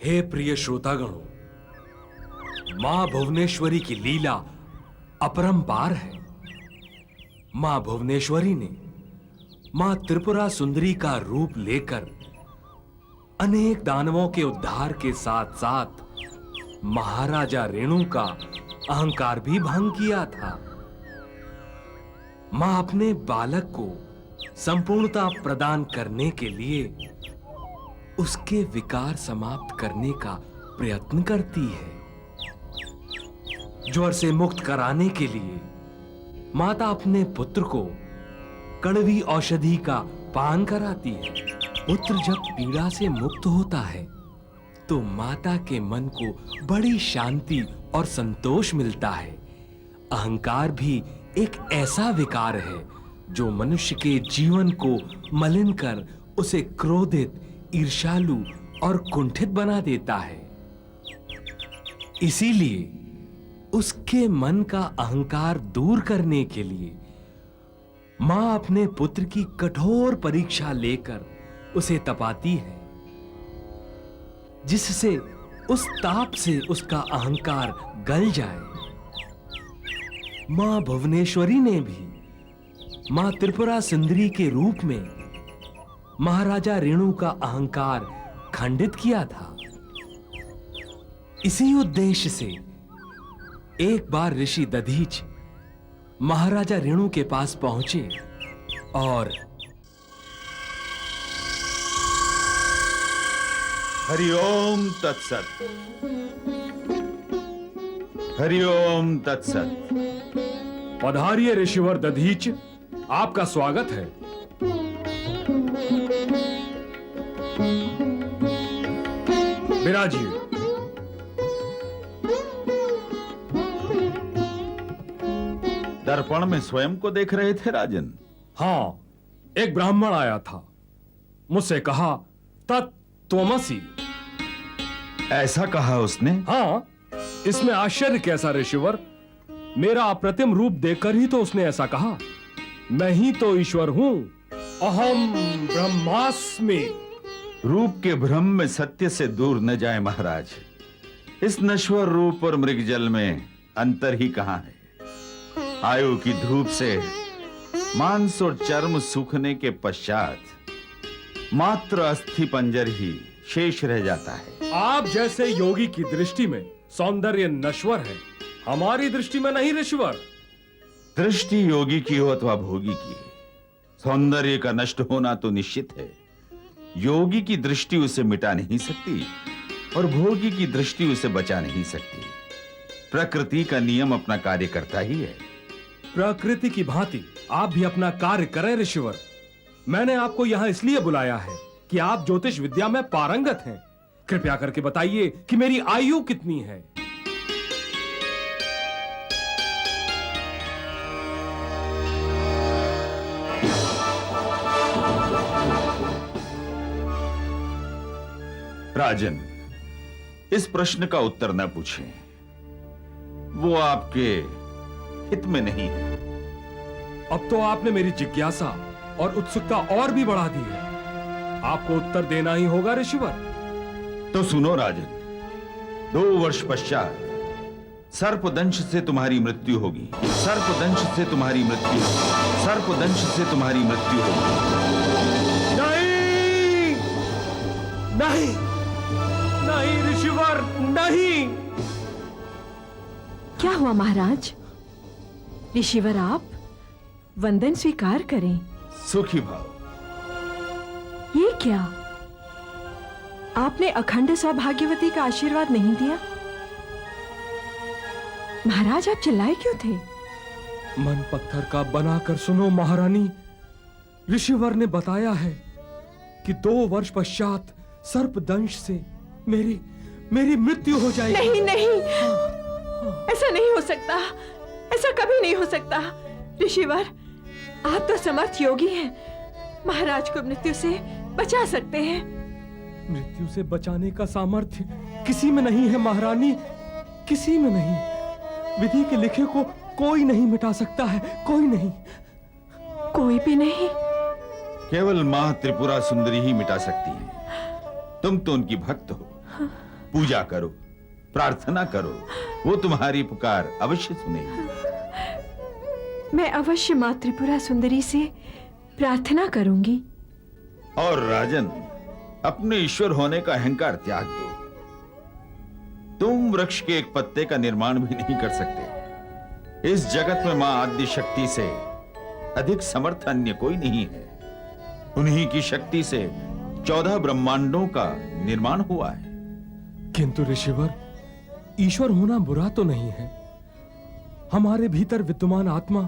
हे प्रिय श्रोतागणों, मां भुवनेश्वरी की लीला अपरंपार है। मां भुवनेश्वरी ने मां त्रिपुरा सुंदरी का रूप लेकर अनेक दानवों के उद्धार के साथ साथ महाराजा रेणु का अहंकार भी भंग किया था। मां अपने बालक को संपूर्णता प्रदान करने के लिए उसके विकार समाप्त करने का प्रयत्न करती है। ज्वर से मुक्त कराने के लिए माता अपने पुत्र को कड़वी औषधि का पान कराती है। पुत्र जब पीड़ा से मुक्त होता है तो माता के मन को बड़ी शांति और संतोष मिलता है। अहंकार भी एक ऐसा विकार है जो मनुष्य के जीवन को मलिन कर उसे क्रोधित, ईर्ष्यालु और कुंठित बना देता है। इसीलिए उसके मन का अहंकार दूर करने के लिए मां अपने पुत्र की कठोर परीक्षा लेकर उसे तपाती है, जिससे उस ताप से उसका अहंकार गल जाए। मां भुवनेश्वरी ने भी मां त्रिपुरा सुंदरी के रूप में महाराजा रेणु का अहंकार खंडित किया था। इसी उद्देश्य से एक बार ऋषि दधीच महाराजा रेणु के पास पहुंचे और हरिओम तत्सत। हरिओम तत्सत। पधारिए ऋषिवर दधीच, आपका स्वागत है। विराजिए। दर्पण में स्वयं को देख रहे थे राजन? हाँ, एक ब्राह्मण आया था, मुझसे कहा तत्त्वमसि। ऐसा कहा उसने? हाँ, इसमें आश्चर्य कैसा ऋषिवर? मेरा अप्रतिम रूप देखकर ही तो उसने ऐसा कहा। मैं ही तो ईश्वर हूं, अहम ब्रह्मास्मि। रूप के भ्रम में सत्य से दूर न जाए महाराज। इस नश्वर रूप और मृगजल में अंतर ही कहां है? आयु की धूप से मांस और चर्म सूखने के पश्चात मात्र अस्थि पंजर ही शेष रह जाता है। आप जैसे योगी की दृष्टि में सौंदर्य नश्वर है, हमारी दृष्टि में नहीं ऋषिवर। दृष्टि योगी की हो अथवा भोगी की, सौंदर्य का नष्ट होना तो निश्चित है। योगी की दृष्टि उसे मिटा नहीं सकती और भोगी की दृष्टि उसे बचा नहीं सकती। प्रकृति का नियम अपना कार्य करता ही है। प्रकृति की भांति आप भी अपना कार्य करें ऋषिवर। मैंने आपको यहां इसलिए बुलाया है कि आप ज्योतिष विद्या में पारंगत हैं। कृपया करके बताइए कि मेरी आयु कितनी है। राजन, इस प्रश्न का उत्तर न पूछें, वो आपके हित में नहीं है। अब तो आपने मेरी जिज्ञासा और उत्सुकता और भी बढ़ा दी है। आपको उत्तर देना ही होगा ऋषिवर। तो सुनो राजन, 2 वर्ष पश्चात सर्पदंश से तुम्हारी मृत्यु होगी। सर्पदंश से तुम्हारी मृत्यु होगी। सर्पदंश से तुम्हारी मृत्यु होगी। नहीं, नहीं, नहीं ऋषिवर, नहीं। क्या हुआ महाराज? ऋषिवर, आप वंदन स्वीकार करें। सुखी भाव। ये क्या? आपने अखंड सौभाग्यवती का आशीर्वाद नहीं दिया? महाराज, आप चिल्लाए क्यों थे? मन पत्थर का बनाकर सुनो महारानी। ऋषिवर ने बताया है कि 2 वर्ष पश्चात सर्पदंश से मेरी मृत्यु हो जाएगी। नहीं, नहीं, ऐसा नहीं हो सकता। ऐसा कभी नहीं हो सकता। ऋषिवर, आप तो समर्थ योगी हैं, महाराज को मृत्यु से बचा सकते हैं। मृत्यु से बचाने का सामर्थ्य किसी में नहीं है महारानी, किसी में नहीं। विधि के लिखे को कोई नहीं मिटा सकता है, कोई नहीं। कोई भी नहीं? केवल मां त्रिपुरा सुंदरी ही मिटा सकती है। तुम तो उनकी भक्त हो। पूजा करो, प्रार्थना करो, वो तुम्हारी पुकार अवश्य सुनेगी। मैं अवश्य माँ त्रिपुरा सुंदरी से प्रार्थना करूंगी। और राजन, अपने ईश्वर होने का अहंकार त्याग दो। तुम वृक्ष के एक पत्ते का निर्माण भी नहीं कर सकते। इस जगत में मां आदि शक्ति से अधिक समर्थ अन्य कोई नहीं है। उन्हीं की शक्ति से 14 ब्रह्मांडों का निर्माण हुआ है। किंतु ऋषिवर, ईश्वर होना बुरा तो नहीं है। हमारे भीतर विद्यमान आत्मा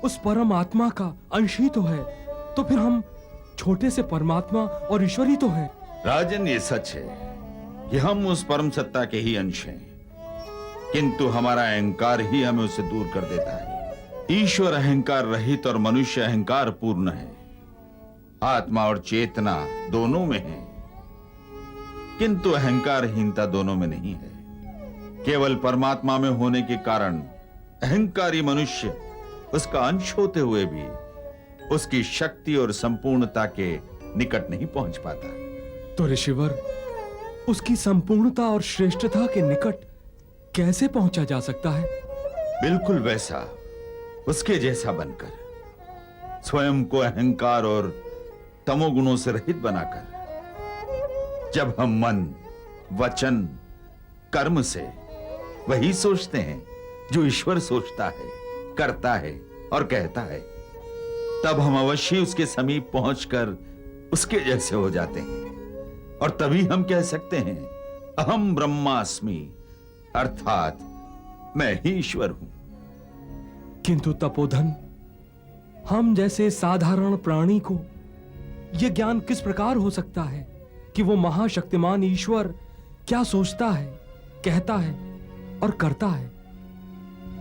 उस परम आत्मा का अंश ही तो है। तो फिर हम छोटे से परमात्मा और ईश्वर ही तो हैं। राजन, ये सच है कि हम उस परम सत्ता के ही अंश हैं, किंतु हमारा अहंकार ही हमें उससे दूर कर देता है। ईश्वर अहंकार रहित और मनुष्य अहंकार पूर्ण है। आत्मा और चेतना दोनों में है, किंतु अहंकारहीनता दोनों में नहीं है। केवल परमात्मा में होने के कारण अहंकारी मनुष्य उसका अंश होते हुए भी उसकी शक्ति और संपूर्णता के निकट नहीं पहुंच पाता। तो ऋषिवर, उसकी संपूर्णता और श्रेष्ठता के निकट कैसे पहुंचा जा सकता है? बिल्कुल वैसा, उसके जैसा बनकर, स्वयं को अहंकार और तमोगुणों से रहित बनाकर। जब हम मन, वचन, कर्म से वही सोचते हैं जो ईश्वर सोचता है, करता है और कहता है, तब हम अवश्य उसके समीप पहुंचकर उसके जैसे हो जाते हैं। और तभी हम कह सकते हैं, अहम ब्रह्मास्मि, अर्थात मैं ही ईश्वर हूं। किंतु तपोधन, हम जैसे साधारण प्राणी को यह ज्ञान किस प्रकार हो सकता है कि वो महाशक्तिमान ईश्वर क्या सोचता है, कहता है और करता है?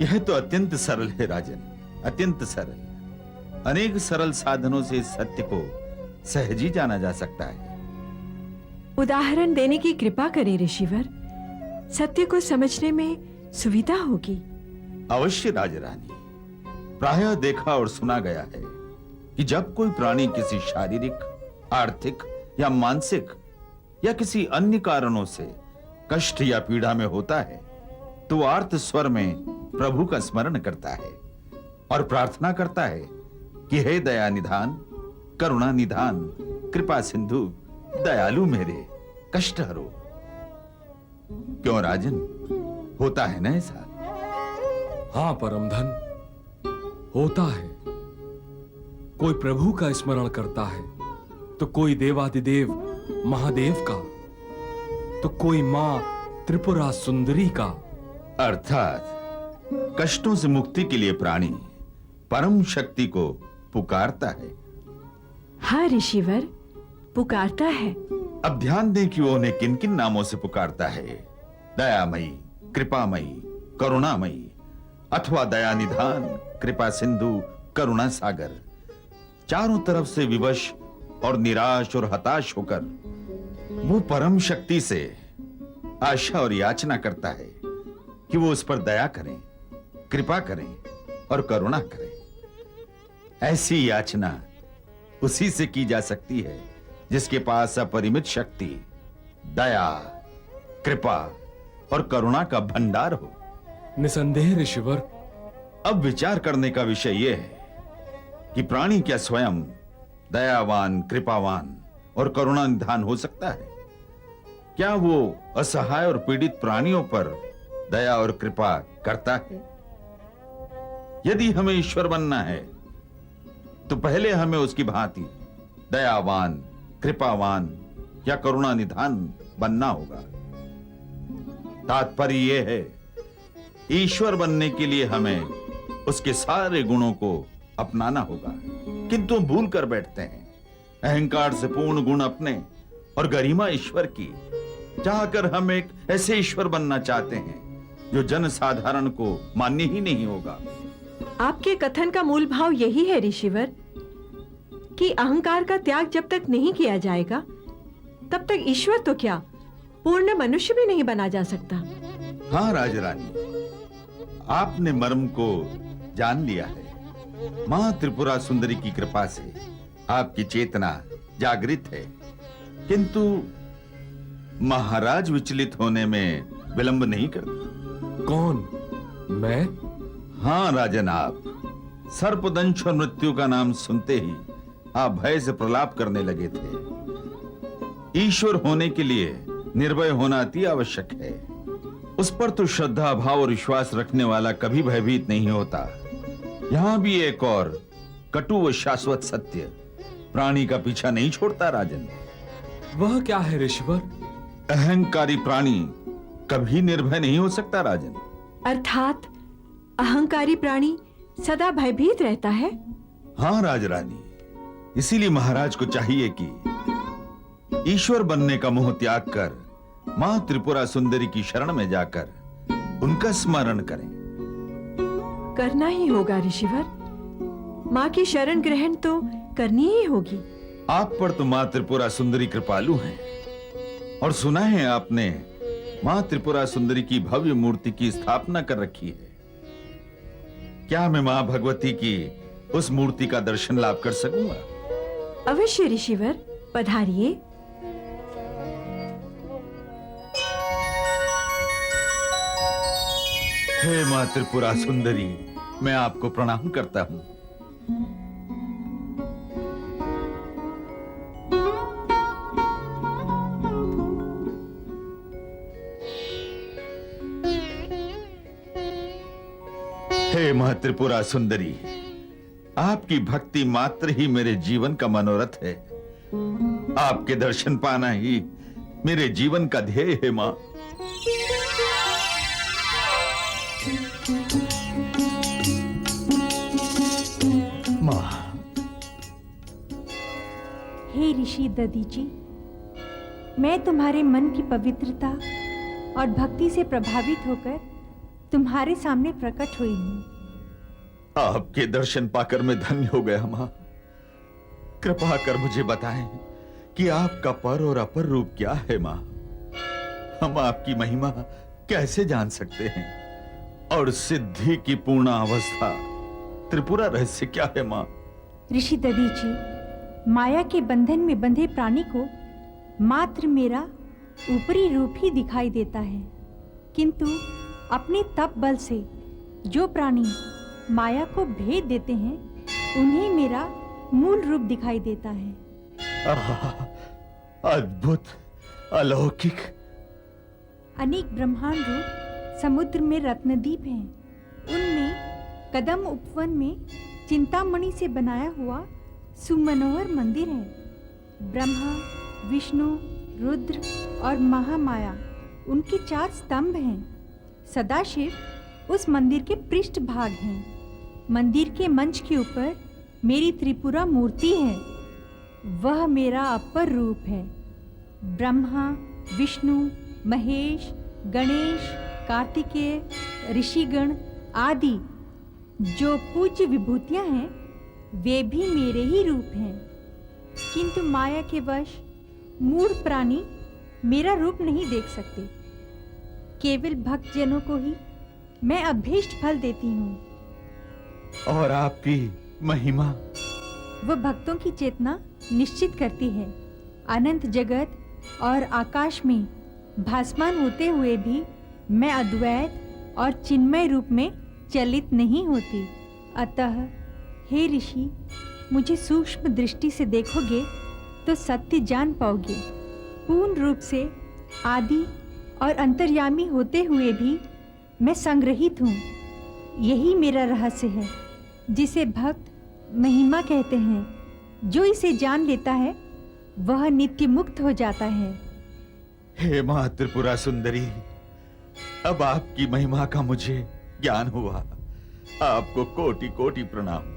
यह तो अत्यंत सरल है राजन, अत्यंत सरल। अनेक सरल साधनों से इस सत्य को सहज ही जाना जा सकता है। उदाहरण देने की कृपा करें ऋषिवर, सत्य को समझने में सुविधा होगी। अवश्य राजरानी, प्रायः देखा और सुना गया है कि जब कोई प्राणी किसी शारीरिक, आर्थिक या मानसिक या किसी अन्य कारणों से कष्ट या पीड़ा में होता है, तो आर्त स्वर में प्रभु का स्मरण करता है और प्रार्थना करता है कि हे दया निधान, करुणा निधान, कृपा सिंधु, दयालु मेरे, कष्ट हरो। क्यों राजन, होता है ना ऐसा? हाँ परमधन, होता है। कोई प्रभु का स्मरण करता है तो कोई देवादिदेव महादेव का, तो कोई मां त्रिपुरा सुंदरी का। अर्थात कष्टों से मुक्ति के लिए प्राणी परम शक्ति को पुकारता है। हाँ ऋषिवर, पुकारता है। अब ध्यान दें कि वो उन्हें किन किन नामों से पुकारता है। दयामयी, कृपामयी, करुणामयी, अथवा दयानिधान, कृपा सिंधु, करुणा सागर। चारों तरफ से विवश और निराश और हताश होकर वो परम शक्ति से आशा और याचना करता है कि वो उस पर दया करें, कृपा करें और करुणा करें। ऐसी याचना उसी से की जा सकती है जिसके पास अपरिमित शक्ति, दया, कृपा और करुणा का भंडार हो। निसंदेह ऋषिवर, अब विचार करने का विषय यह है कि प्राणी क्या स्वयं दयावान, कृपावान और करुणा निधान हो सकता है? क्या वो असहाय और पीड़ित प्राणियों पर दया और कृपा करता है? यदि हमें ईश्वर बनना है तो पहले हमें उसकी भांति दयावान, कृपावान या करुणा निधान बनना होगा। तात्पर्य यह है, ईश्वर बनने के लिए हमें उसके सारे गुणों को अपनाना होगा। किंतु हम भूल कर बैठते हैं, अहंकार से पूर्ण गुण अपने और गरिमा ईश्वर की चाहकर हम एक ऐसे ईश्वर बनना चाहते हैं जो जन साधारण को मान्य ही नहीं होगा। आपके कथन का मूल भाव यही है ऋषिवर कि अहंकार का त्याग जब तक नहीं किया जाएगा तब तक ईश्वर तो क्या, पूर्ण मनुष्य भी नहीं बना जा सकता। हाँ राजरानी, आपने मर्म को जान लिया है। मां त्रिपुरा सुंदरी की कृपा से आपकी चेतना जागृत है, किंतु महाराज विचलित होने में विलंब नहीं करते। कौन? मैं? हाँ राजन, आप सर्पदंश और मृत्यु का नाम सुनते ही आप भय से प्रलाप करने लगे थे। ईश्वर होने के लिए निर्भय होना अति आवश्यक है। उस पर तो श्रद्धा, भाव और विश्वास रखने वाला कभी भयभीत नहीं होता। यहां भी एक और कटु व शाश्वत सत्य प्राणी का पीछा नहीं छोड़ता राजन। वह क्या है ऋषिवर? अहंकारी प्राणी कभी निर्भय नहीं हो सकता राजन। अर्थात अहंकारी प्राणी सदा भयभीत रहता है। हाँ राजरानी, इसीलिए महाराज को चाहिए कि ईश्वर बनने का मोह त्याग कर मां त्रिपुरा सुंदरी की शरण में जाकर उनका स्मरण करें। करना ही होगा ऋषिवर। माँ की शरण ग्रहण तो करनी ही होगी। आप पर तो मां त्रिपुरा सुंदरी कृपालु हैं, और सुना है आपने मां त्रिपुरा सुंदरी की भव्य मूर्ति की स्थापना कर रखी है। क्या मैं मां भगवती की उस मूर्ति का दर्शन लाभ कर सकूंगा? अवश्य ऋषिवर, पधारिए। हे मां त्रिपुरा सुंदरी, मैं आपको प्रणाम करता हूं। हे मां त्रिपुरा सुंदरी, आपकी भक्ति मात्र ही मेरे जीवन का मनोरथ है। आपके दर्शन पाना ही मेरे जीवन का ध्येय है मां। हे ऋषि दधीची, मैं तुम्हारे मन की पवित्रता और भक्ति से प्रभावित होकर तुम्हारे सामने प्रकट हुई हूं। आपके दर्शन पाकर मैं धन्य हो गया मां। कृपा कर मुझे बताएं कि आपका पर और अपर रूप क्या है मां। हम आपकी महिमा कैसे जान सकते हैं, और सिद्धि की पूर्ण अवस्था त्रिपुरा रहस्य क्या है मां? ऋषि दधीची, माया के बंधन में बंधे प्राणी को मात्र मेरा ऊपरी रूप ही दिखाई देता है, किंतु अपने तप बल से जो प्राणी माया को भेद देते हैं उन्हें मेरा मूल रूप दिखाई देता है। अद्भुत, अलौकिक। अनेक ब्रह्मांड रूप समुद्र में रत्नदीप हैं। उनमें कदम उपवन में चिंतामणि से बनाया हुआ सुमनोहर मंदिर है। ब्रह्मा, विष्णु, रुद्र और महामाया उनके 4 स्तंभ हैं। सदाशिव उस मंदिर के पृष्ठ भाग हैं। मंदिर के मंच के ऊपर मेरी त्रिपुरा मूर्ति है। वह मेरा अपर रूप है। ब्रह्मा, विष्णु, महेश, गणेश, कार्तिकेय, ऋषिगण आदि जो पूज्य विभूतियां हैं वे भी मेरे ही रूप हैं, किंतु माया के वश मूढ़ प्राणी मेरा रूप नहीं देख सकते। केवल भक्तजनों को ही मैं अभीष्ट फल देती हूँ। और आपकी महिमा? वह भक्तों की चेतना निश्चित करती है। अनंत जगत और आकाश में भासमान होते हुए भी मैं अद्वैत और चिन्मय रूप में चलित नहीं होती। अतः हे ऋषि, मुझे सूक्ष्म दृष्टि से देखोगे तो सत्य जान पाओगे। पूर्ण रूप से आदि और अंतर्यामी होते हुए भी मैं संग्रहित हूँ। यही मेरा रहस्य है, जिसे भक्त महिमा कहते हैं। जो इसे जान लेता है वह नित्य मुक्त हो जाता है। हे मां त्रिपुरा सुंदरी, अब आपकी महिमा का मुझे ज्ञान हुआ। आपको कोटि कोटि प्रणाम।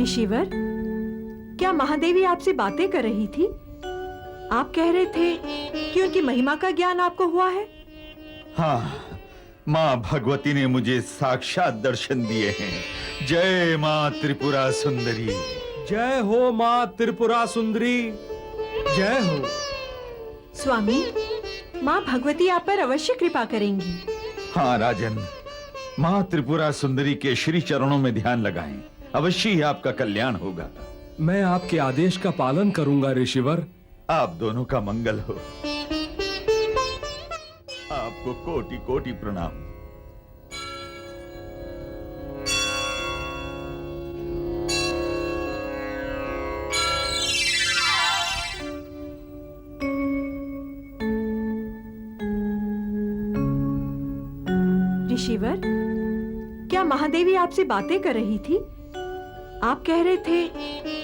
ऋषिवर, क्या महादेवी आपसे बातें कर रही थी? आप कह रहे थे कि उनकी महिमा का ज्ञान आपको हुआ है। हाँ, मां भगवती ने मुझे साक्षात दर्शन दिए हैं। जय मां त्रिपुरा सुंदरी। जय हो मां त्रिपुरा सुंदरी, जय हो। स्वामी, माँ भगवती आप पर अवश्य कृपा करेंगी। हाँ राजन, माँ त्रिपुरा सुंदरी के श्री चरणों में ध्यान लगाएं, अवश्य ही आपका कल्याण होगा। मैं आपके आदेश का पालन करूंगा ऋषिवर। आप दोनों का मंगल हो। आपको कोटि कोटि प्रणाम। ऋषिवर, क्या महादेवी आपसे बातें कर रही थी? आप कह रहे थे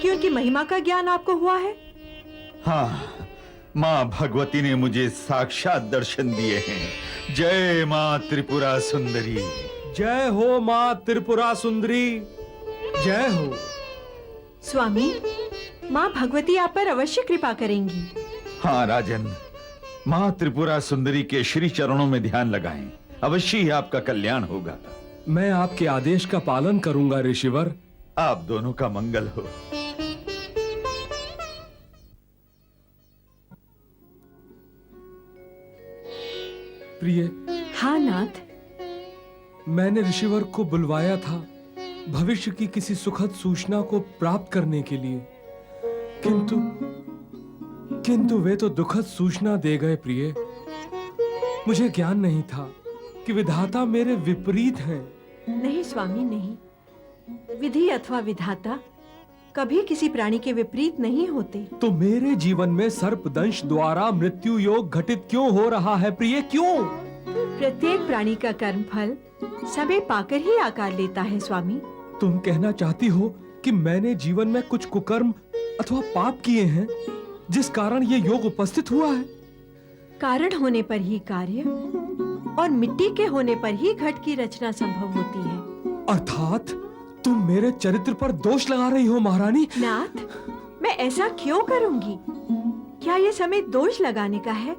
कि उनकी महिमा का ज्ञान आपको हुआ है। हाँ, माँ भगवती ने मुझे साक्षात दर्शन दिए हैं। जय माँ त्रिपुरा सुंदरी। जय हो माँ त्रिपुरा सुंदरी, जय हो। स्वामी, माँ भगवती आप पर अवश्य कृपा करेंगी। हाँ राजन, माँ त्रिपुरा सुंदरी के श्री चरणों में ध्यान लगाएं, अवश्य ही आपका कल्याण होगा। मैं आपके आदेश का पालन करूंगा ऋषिवर। आप दोनों का मंगल हो। प्रिय, हाँ नाथ। मैंने ऋषिवर को बुलवाया था भविष्य की किसी सुखद सूचना को प्राप्त करने के लिए, किंतु वे तो दुखद सूचना दे गए। प्रिय, मुझे ज्ञान नहीं था कि विधाता मेरे विपरीत हैं। नहीं स्वामी, नहीं। विधि अथवा विधाता कभी किसी प्राणी के विपरीत नहीं होते। तो मेरे जीवन में सर्पदंश द्वारा मृत्यु योग घटित क्यों हो रहा है प्रिय, क्यों? प्रत्येक प्राणी का कर्म फल समय पाकर ही आकार लेता है स्वामी। तुम कहना चाहती हो कि मैंने जीवन में कुछ कुकर्म अथवा पाप किए हैं जिस कारण ये योग उपस्थित हुआ है? कारण होने पर ही कार्य और मिट्टी के होने पर ही घट की रचना संभव होती है। अर्थात तुम मेरे चरित्र पर दोष लगा रही हो महारानी। नाथ, मैं ऐसा क्यों करूंगी? क्या ये समय दोष लगाने का है?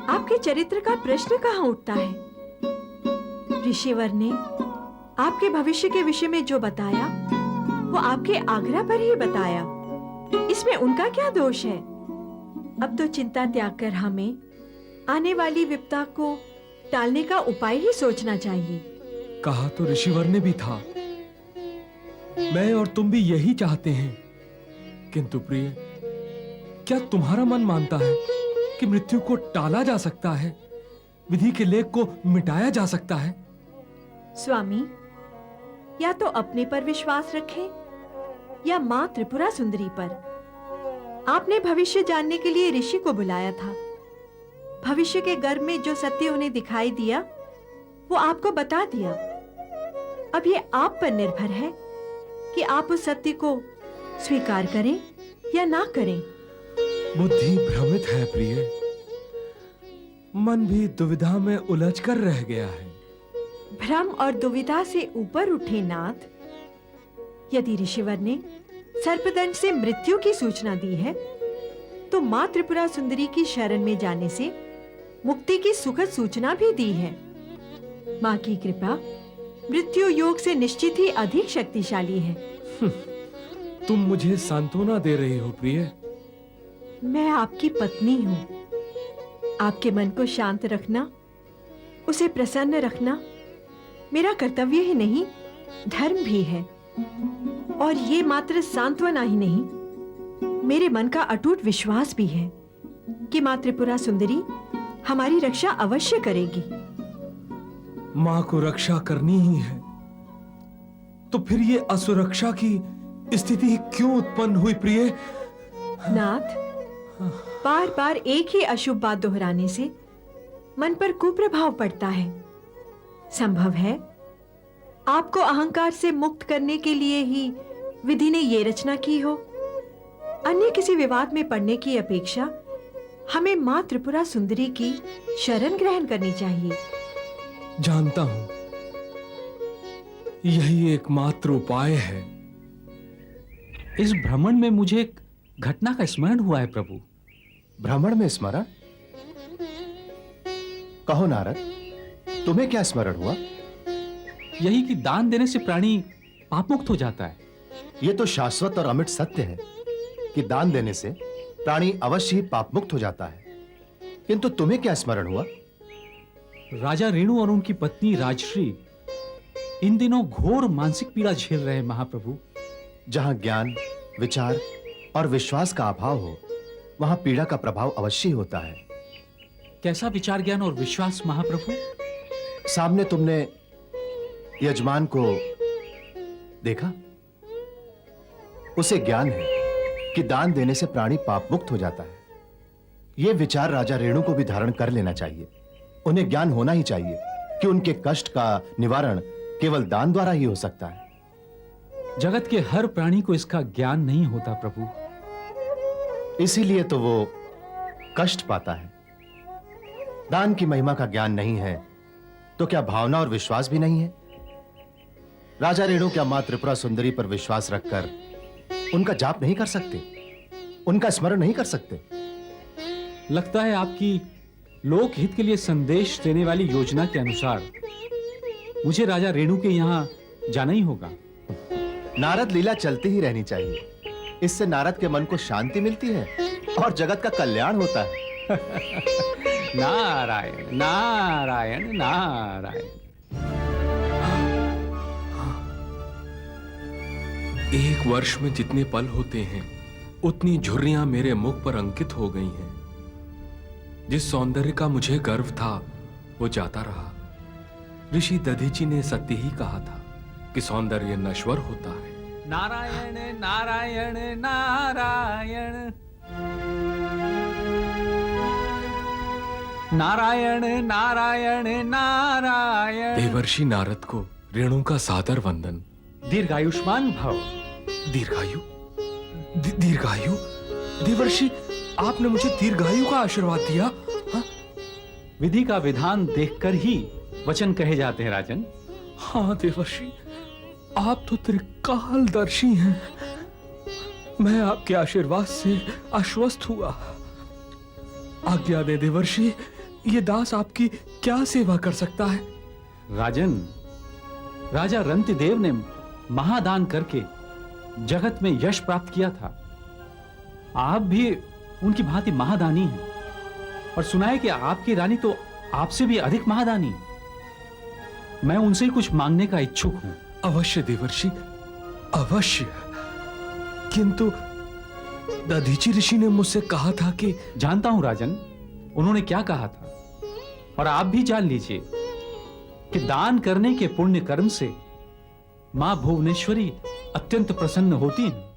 आपके चरित्र का प्रश्न कहाँ उठता है? ऋषिवर ने आपके भविष्य के विषय में जो बताया वो आपके आग्रह पर ही बताया। इसमें उनका क्या दोष है? अब तो चिंता त्याग कर हमें आने वाली विपदा को टालने का उपाय ही सोचना चाहिए। कहा तो ऋषिवर ने भी था, मैं और तुम भी यही चाहते हैं। किंतु प्रिय, क्या तुम्हारा मन मानता है कि मृत्यु को टाला जा सकता है, विधि के लेख को मिटाया जा सकता है? स्वामी, या तो अपने पर विश्वास रखें या माँ त्रिपुरा सुंदरी पर। आपने भविष्य जानने के लिए ऋषि को बुलाया था। भविष्य के गर्भ में जो सत्य उन्हें दिखाई दिया वो आपको बता दिया। अब ये आप पर निर्भर है कि आप उस सत्य को स्वीकार करें या ना करें। बुद्धि भ्रमित है प्रिय, मन भी दुविधा में उलझ कर रह गया है। भ्रम और दुविधा से ऊपर उठे नाथ। यदि ऋषिवर ने सर्पदंश से मृत्यु की सूचना दी है तो माँ त्रिपुरा सुंदरी की शरण में जाने से मुक्ति की सुखद सूचना भी दी है। माँ की कृपा मृत्यु योग से निश्चित ही अधिक शक्तिशाली है। तुम मुझे सांत्वना दे रही हो प्रिय। मैं आपकी पत्नी हूँ। आपके मन को शांत रखना, उसे प्रसन्न रखना मेरा कर्तव्य ही नहीं, धर्म भी है। और ये मात्र सांत्वना ही नहीं, मेरे मन का अटूट विश्वास भी है कि माँ त्रिपुरा सुंदरी हमारी रक्षा अवश्य करेगी। माँ को रक्षा करनी ही है तो फिर ये असुरक्षा की स्थिति क्यों उत्पन्न हुई प्रिय? नाथ, बार बार एक ही अशुभ बात दोहराने से मन पर कुप्रभाव पड़ता है। संभव है आपको अहंकार से मुक्त करने के लिए ही विधि ने ये रचना की हो। अन्य किसी विवाद में पड़ने की अपेक्षा हमें माँ त्रिपुरा सुंदरी की शरण ग्रहण करनी चाहिए। जानता हूं, यही एकमात्र उपाय है। इस भ्रमण में मुझे एक घटना का स्मरण हुआ है प्रभु। भ्रमण में स्मरण? कहो नारद, तुम्हें क्या स्मरण हुआ? यही कि दान देने से प्राणी पाप मुक्त हो जाता है। यह तो शाश्वत और अमिट सत्य है कि दान देने से प्राणी अवश्य ही पाप मुक्त हो जाता है। किंतु तुम्हें क्या स्मरण हुआ? राजा रेणु और उनकी पत्नी राजश्री इन दिनों घोर मानसिक पीड़ा झेल रहे हैं महाप्रभु। जहां ज्ञान, विचार और विश्वास का अभाव हो, वहां पीड़ा का प्रभाव अवश्य ही होता है। कैसा विचार, ज्ञान और विश्वास महाप्रभु? सामने तुमने यजमान को देखा? उसे ज्ञान है कि दान देने से प्राणी पाप मुक्त हो जाता है। यह विचार राजा रेणु को भी धारण कर लेना चाहिए। उन्हें ज्ञान होना ही चाहिए कि उनके कष्ट का निवारण केवल दान द्वारा ही हो सकता है। जगत के हर प्राणी को इसका ज्ञान नहीं होता प्रभु। इसीलिए तो वो कष्ट पाता है। दान की महिमा का ज्ञान नहीं है तो क्या भावना और विश्वास भी नहीं है? राजा रेणु क्या मां त्रिपुरा सुंदरी पर विश्वास रखकर उनका जाप नहीं कर सकते, उनका स्मरण नहीं कर सकते? लगता है आपकी लोक हित के लिए संदेश देने वाली योजना के अनुसार मुझे राजा रेणु के यहां जाना ही होगा। नारद लीला चलती ही रहनी चाहिए। इससे नारद के मन को शांति मिलती है और जगत का कल्याण होता है। नारायण नारायण नारायण। एक वर्ष में जितने पल होते हैं उतनी झुर्रियां मेरे मुख पर अंकित हो गई हैं। जिस सौंदर्य का मुझे गर्व था वो जाता रहा। ऋषि दधीची ने सत्य ही कहा था कि सौंदर्य नश्वर होता है। नारायण नारायण नारायण नारायण नारायण नारायण। देवर्षि नारद को रेणु का सादर वंदन। दीर्घायुष्मान भव। दीर्घायु दीर्घायु। देवर्षि, आपने मुझे दीर्घायु का आशीर्वाद दिया। हाँ? विधि का विधान देखकर ही वचन कहे जाते हैं राजन। हाँ देवर्षि, आप तो त्रिकालदर्शी हैं। मैं आपके आशीर्वाद से आश्वस्त हुआ। आज्ञा दे देवर्षि, ये दास आपकी क्या सेवा कर सकता है? राजन, राजा रंतिदेव ने महादान करके जगत में यश प्राप्त किया था। आप भी उनकी भांति महादानी हैं और सुना है कि आपकी रानी तो आपसे भी अधिक महादानी। मैं उनसे ही कुछ मांगने का इच्छुक हूं। अवश्य देवर्षि, अवश्य। किंतु दधीची ऋषि ने मुझसे कहा था कि... जानता हूं राजन, उन्होंने क्या कहा था, और आप भी जान लीजिए कि दान करने के पुण्य कर्म से मां भुवनेश्वरी अत्यंत प्रसन्न होती हैं।